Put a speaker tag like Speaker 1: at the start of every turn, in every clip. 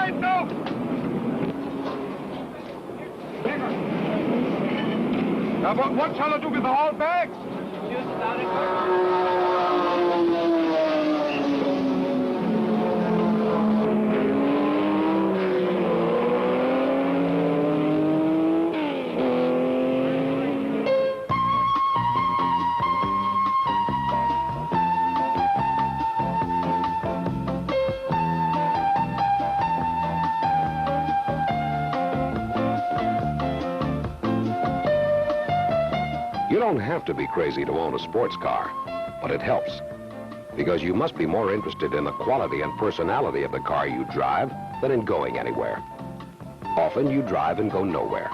Speaker 1: right, no! Now, what shall I do with the whole bag?
Speaker 2: You don't have to be crazy to own a sports car, but it helps. Because you must be more interested in the quality and personality of the car you drive than in going anywhere. Often you drive and go nowhere.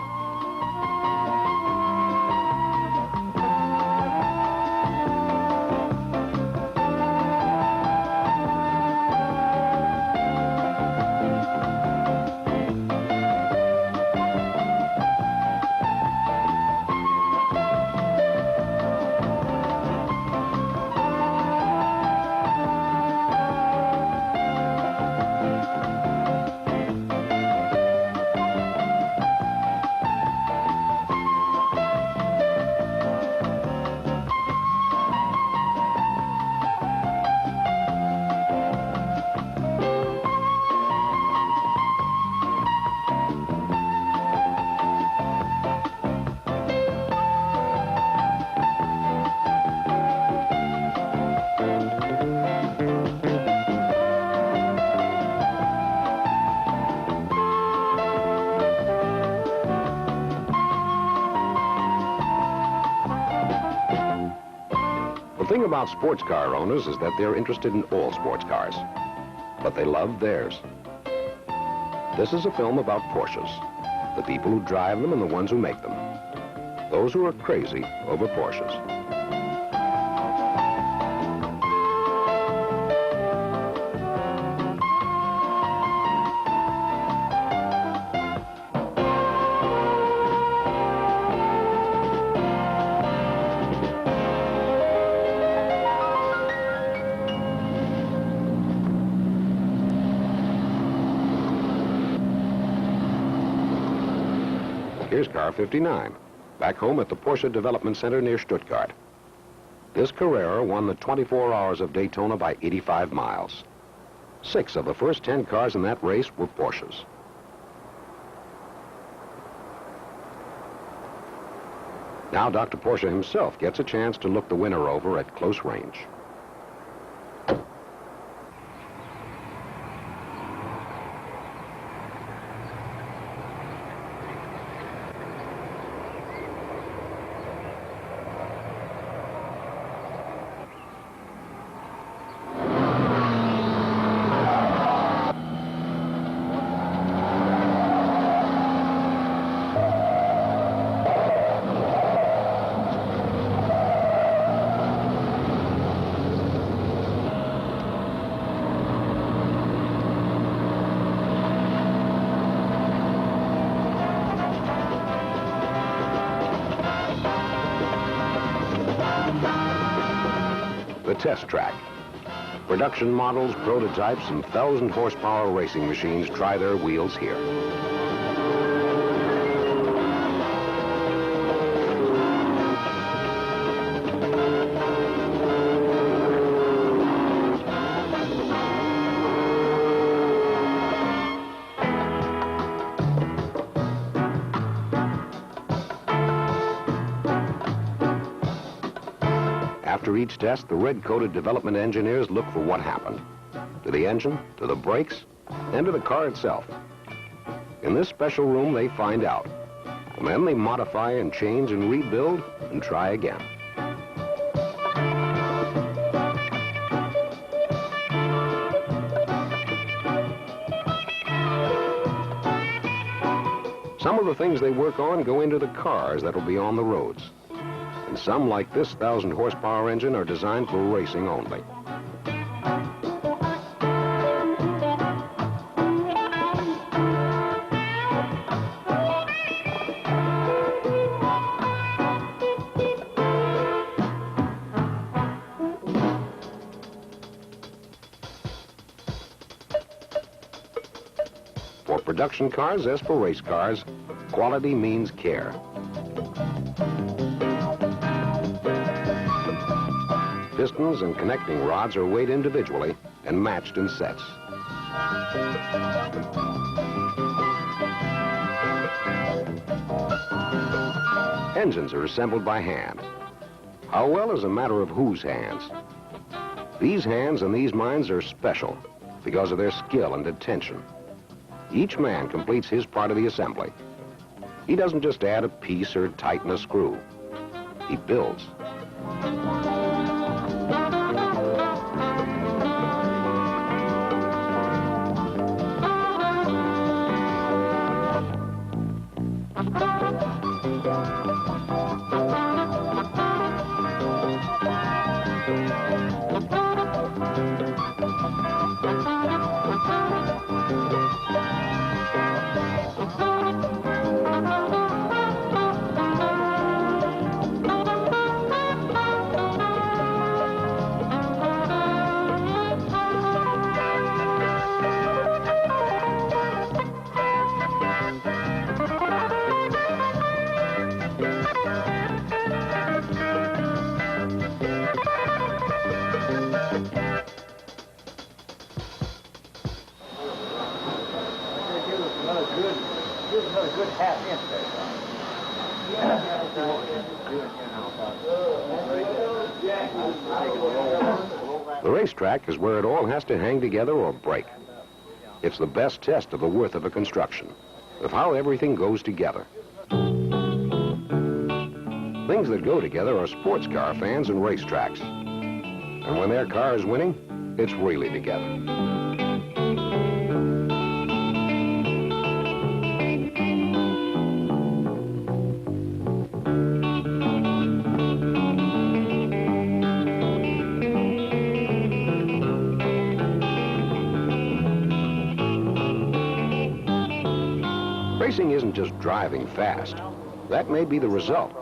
Speaker 2: The thing about sports car owners is that they're interested in all sports cars, but they love theirs. This is a film about Porsches, the people who drive them and the ones who make them. Those who are crazy over Porsches. Here's car 59, back home at the Porsche Development Center near Stuttgart. This Carrera won the 24 Hours of Daytona by 85 miles. 6 of the first 10 cars in that race were Porsches. Now Dr. Porsche himself gets a chance to look the winner over at close range. The test track. Production models, prototypes, and 1,000 horsepower racing machines try their wheels here. After each test, the red-coated development engineers look for what happened. To the engine, to the brakes, and to the car itself. In this special room, they find out. And then they modify and change and rebuild and try again. Some of the things they work on go into the cars that'll be on the roads. And some, like this 1,000 horsepower engine, are designed for racing only. For production cars, as for race cars, quality means care. Pistons and connecting rods are weighed individually and matched in sets. Engines are assembled by hand. How well is a matter of whose hands. These hands and these minds are special because of their skill and attention. Each man completes his part of the assembly. He doesn't just add a piece or tighten a screw. He builds. The racetrack is where it all has to hang together or break. It's the best test of the worth of a construction, of how everything goes together. Things that go together are sports car fans and racetracks. And when their car is winning, it's really together. Racing isn't just driving fast. That may be the result.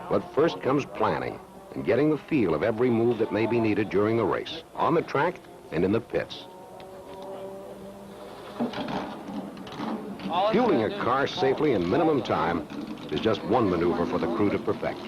Speaker 2: But first comes planning and getting the feel of every move that may be needed during the race, on the track and in the pits. Fueling a car safely in minimum time is just one maneuver for the crew to perfect.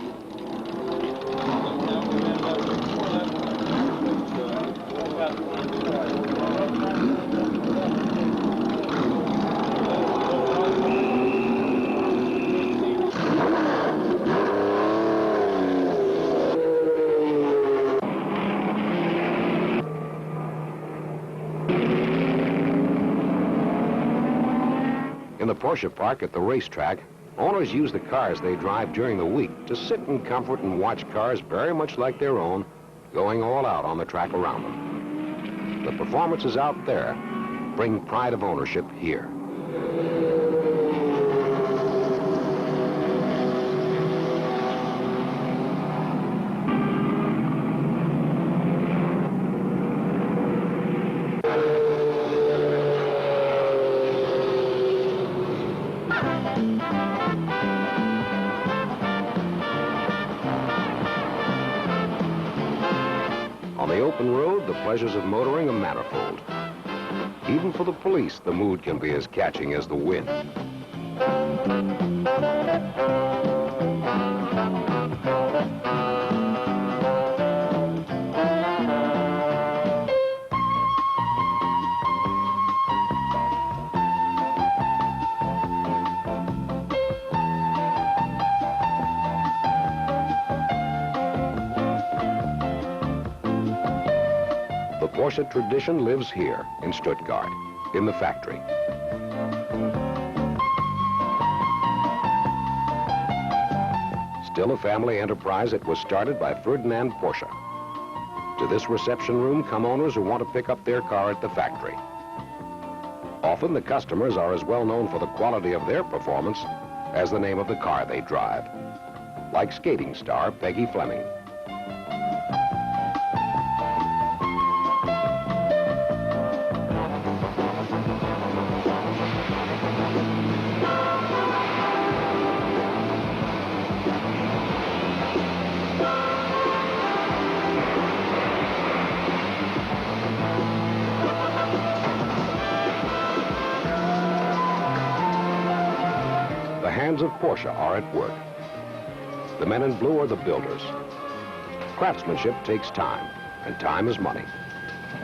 Speaker 2: In the Porsche park at the racetrack, owners use the cars they drive during the week to sit in comfort and watch cars very much like their own going all out on the track around them. The performances out there bring pride of ownership here. On the open road, the pleasures of motoring are manifold. Even for the police, the mood can be as catching as the wind. The Porsche tradition lives here in Stuttgart, in the factory. Still a family enterprise, it was started by Ferdinand Porsche. To this reception room come owners who want to pick up their car at the factory. Often the customers are as well known for the quality of their performance as the name of the car they drive, like skating star Peggy Fleming. hands of Porsche are at work. The men in blue are the builders. Craftsmanship takes time, and time is money.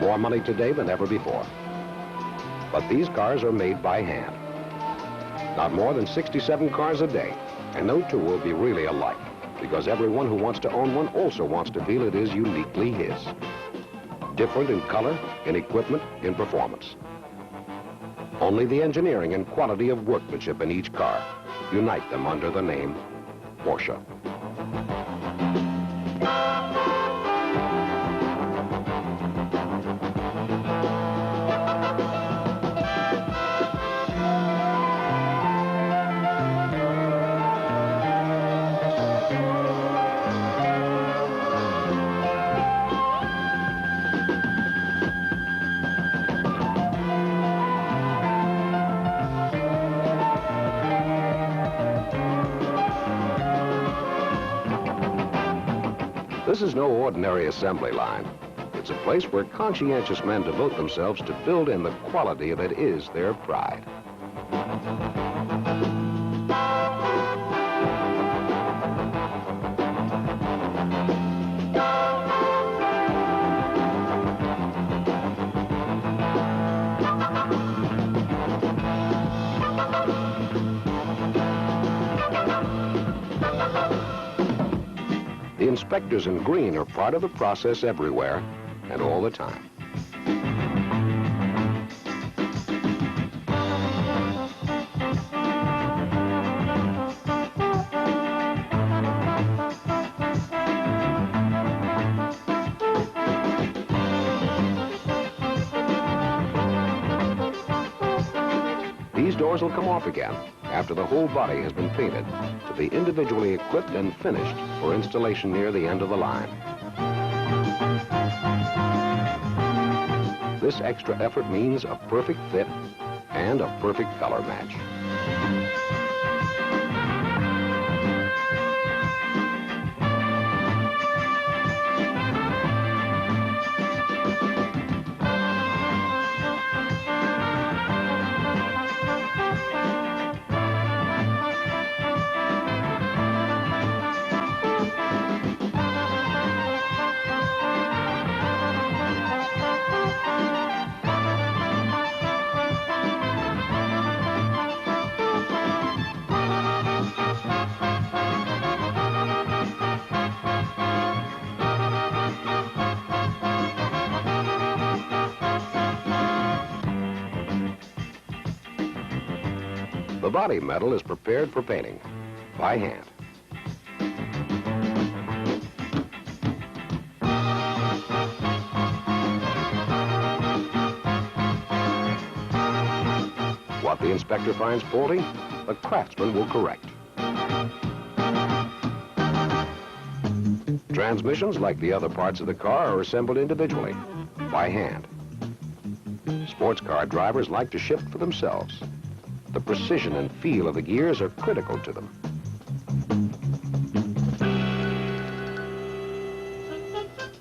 Speaker 2: More money today than ever before. But these cars are made by hand. Not more than 67 cars a day, and no two will be really alike, because everyone who wants to own one also wants to feel it is uniquely his. Different in color, in equipment, in performance. Only the engineering and quality of workmanship in each car unite them under the name Porsche. This is no ordinary assembly line. It's a place where conscientious men devote themselves to build in the quality that is their pride. The inspectors in green are part of the process everywhere and all the time. These doors will come off again after the whole body has been painted to be individually equipped and finished for installation near the end of the line. This extra effort means a perfect fit and a perfect color match. The body metal is prepared for painting by hand. What the inspector finds faulty, the craftsman will correct. Transmissions, like the other parts of the car, are assembled individually, by hand. Sports car drivers like to shift for themselves. The precision and feel of the gears are critical to them.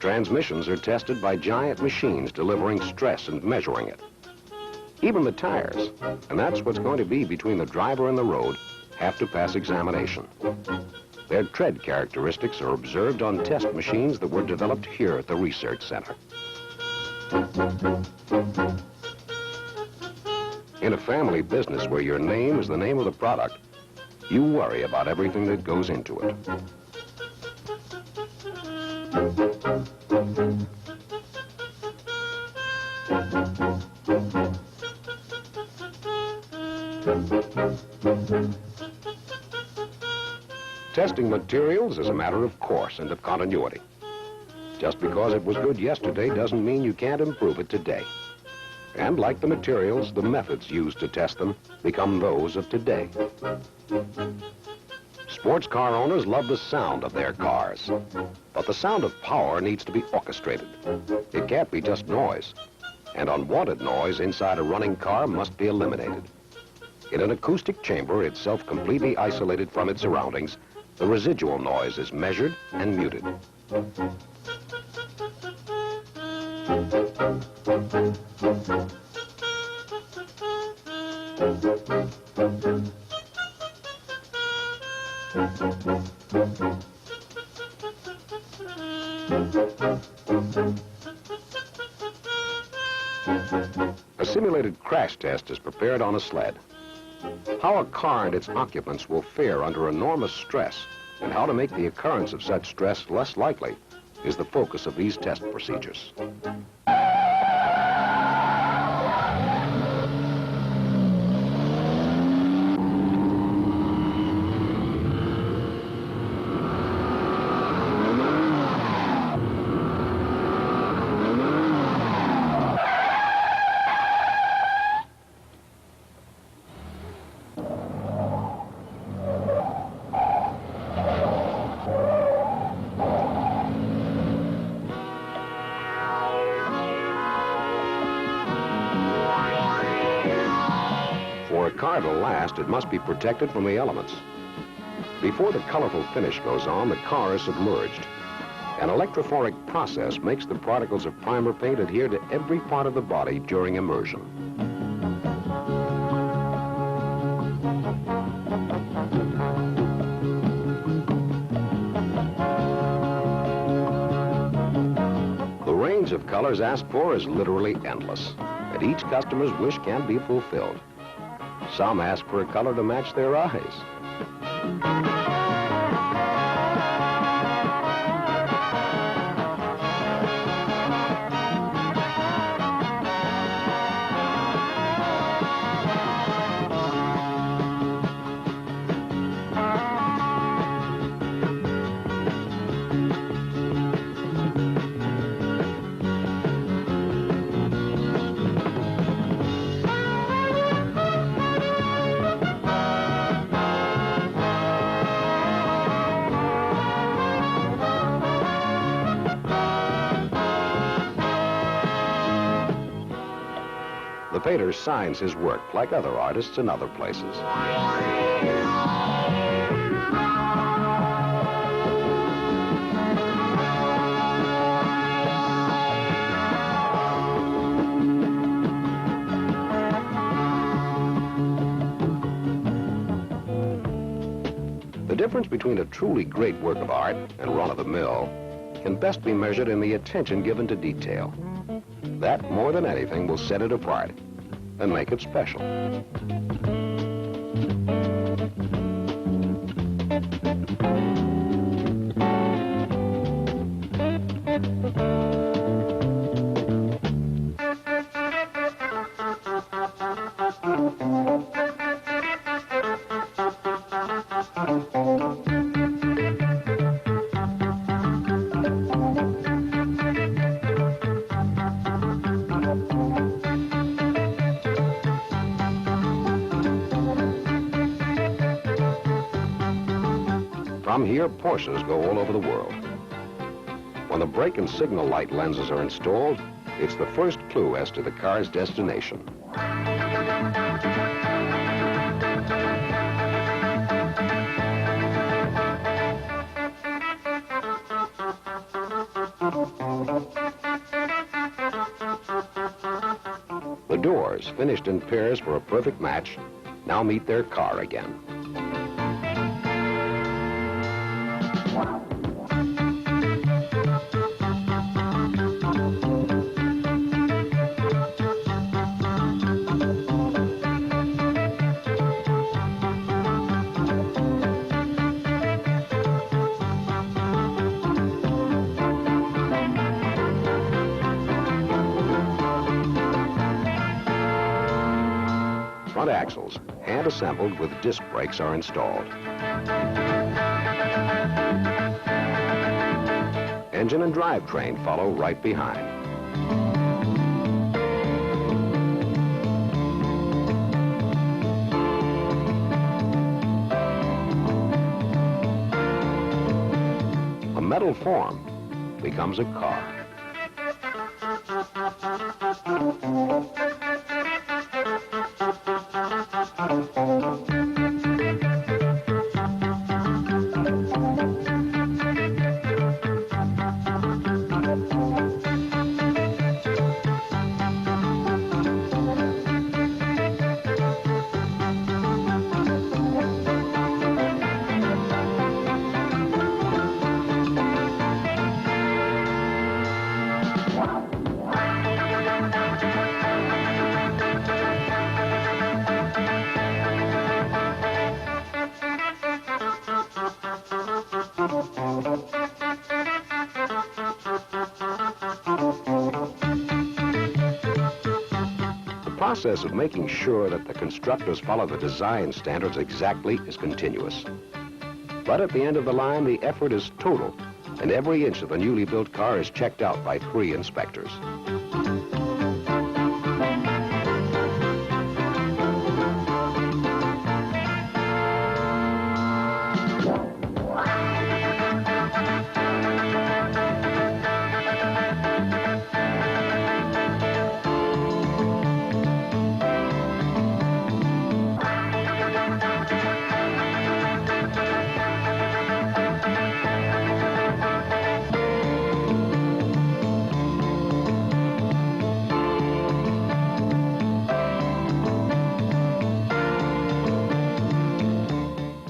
Speaker 2: Transmissions are tested by giant machines delivering stress and measuring it. Even the tires, and that's what's going to be between the driver and the road, have to pass examination. Their tread characteristics are observed on test machines that were developed here at the Research Center. In a family business where your name is the name of the product, you worry about everything that goes into it. Testing materials is a matter of course and of continuity. Just because it was good yesterday doesn't mean you can't improve it today. And like the materials, the methods used to test them become those of today. Sports car owners love the sound of their cars. But the sound of power needs to be orchestrated. It can't be just noise. And unwanted noise inside a running car must be eliminated. In an acoustic chamber, itself completely isolated from its surroundings, the residual noise is measured and muted. A simulated crash test is prepared on a sled. How a car and its occupants will fare under enormous stress and how to make the occurrence of such stress less likely is the focus of these test procedures. For a car to last, it must be protected from the elements. Before the colorful finish goes on, the car is submerged. An electrophoric process makes the particles of primer paint adhere to every part of the body during immersion. The range of colors asked for is literally endless, and each customer's wish can be fulfilled. Some ask for a color to match their eyes. The painter signs his work like other artists in other places. The difference between a truly great work of art and run-of-the-mill can best be measured in the attention given to detail. That, more than anything, will set it apart and make it special. From here, Porsches go all over the world. When the brake and signal light lenses are installed, it's the first clue as to the car's destination. The doors, finished in pairs for a perfect match, now meet their car again. Front axles, hand-assembled with disc brakes, are installed. Engine and drivetrain follow right behind. A metal form becomes a car. process of making sure that the constructors follow the design standards exactly is continuous. But at the end of the line, the effort is total, and every inch of the newly built car is checked out by 3 inspectors.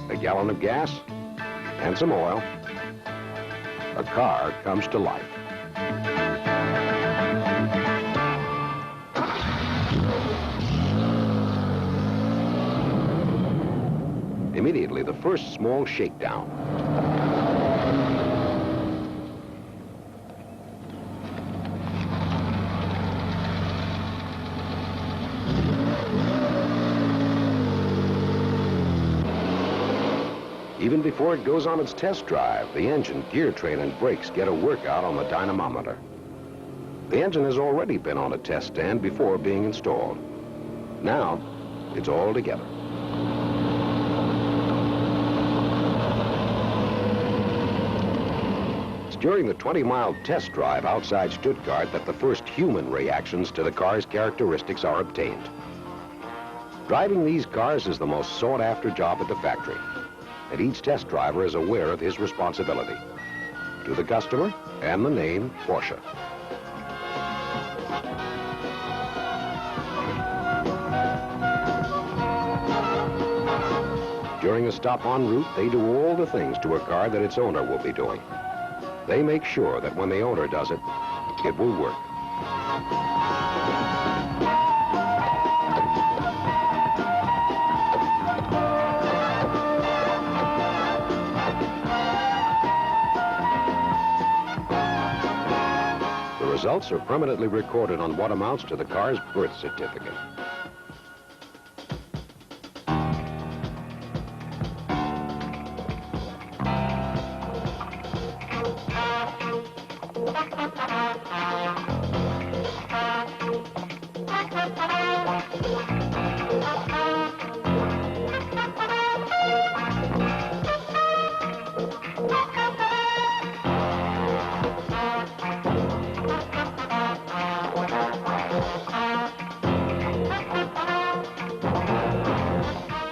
Speaker 2: A gallon of gas and some oil. A car comes to life. Immediately, the first small shakedown. Even before it goes on its test drive, the engine, gear train, and brakes get a workout on the dynamometer. The engine has already been on a test stand before being installed. Now, it's all together. It's during the 20-mile test drive outside Stuttgart that the first human reactions to the car's characteristics are obtained. Driving these cars is the most sought-after job at the factory, and each test driver is aware of his responsibility to the customer and the name Porsche. During a stop en route, they do all the things to a car that its owner will be doing. They make sure that when the owner does it, it will work. The results are permanently recorded on what amounts to the car's birth certificate.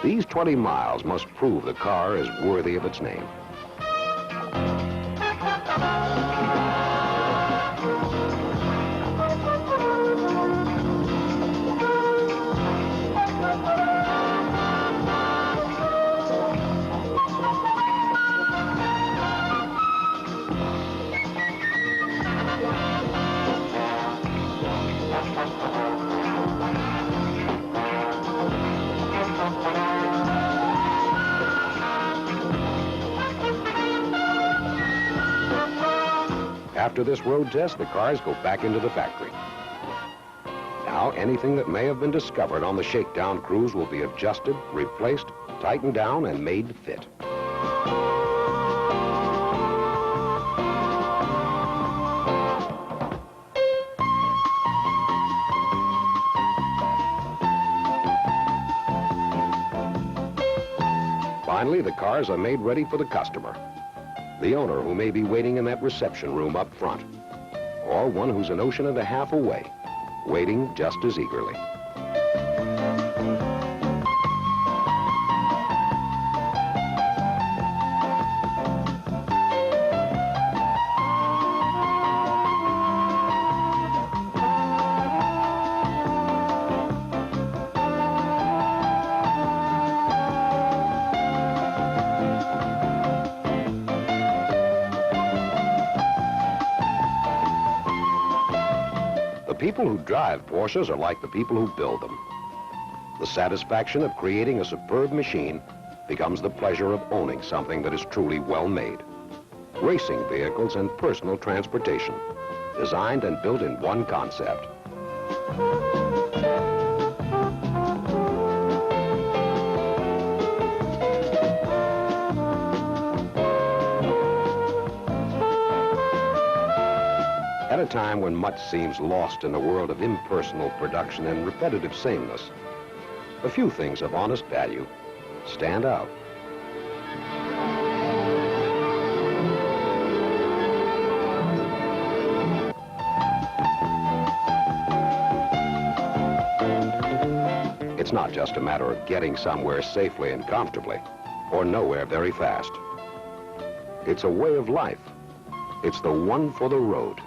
Speaker 2: These 20 miles must prove the car is worthy of its name. After this road test, the cars go back into the factory. Now, anything that may have been discovered on the shakedown cruise will be adjusted, replaced, tightened down, and made to fit. Finally, the cars are made ready for the customer. The owner who may be waiting in that reception room up front, or one who's an ocean and a half away, waiting just as eagerly. The people who drive Porsches are like the people who build them. The satisfaction of creating a superb machine becomes the pleasure of owning something that is truly well made. Racing vehicles and personal transportation, designed and built in one concept. time when much seems lost in a world of impersonal production and repetitive sameness, a few things of honest value stand out. It's not just a matter of getting somewhere safely and comfortably, or nowhere very fast. It's a way of life. It's the one for the road.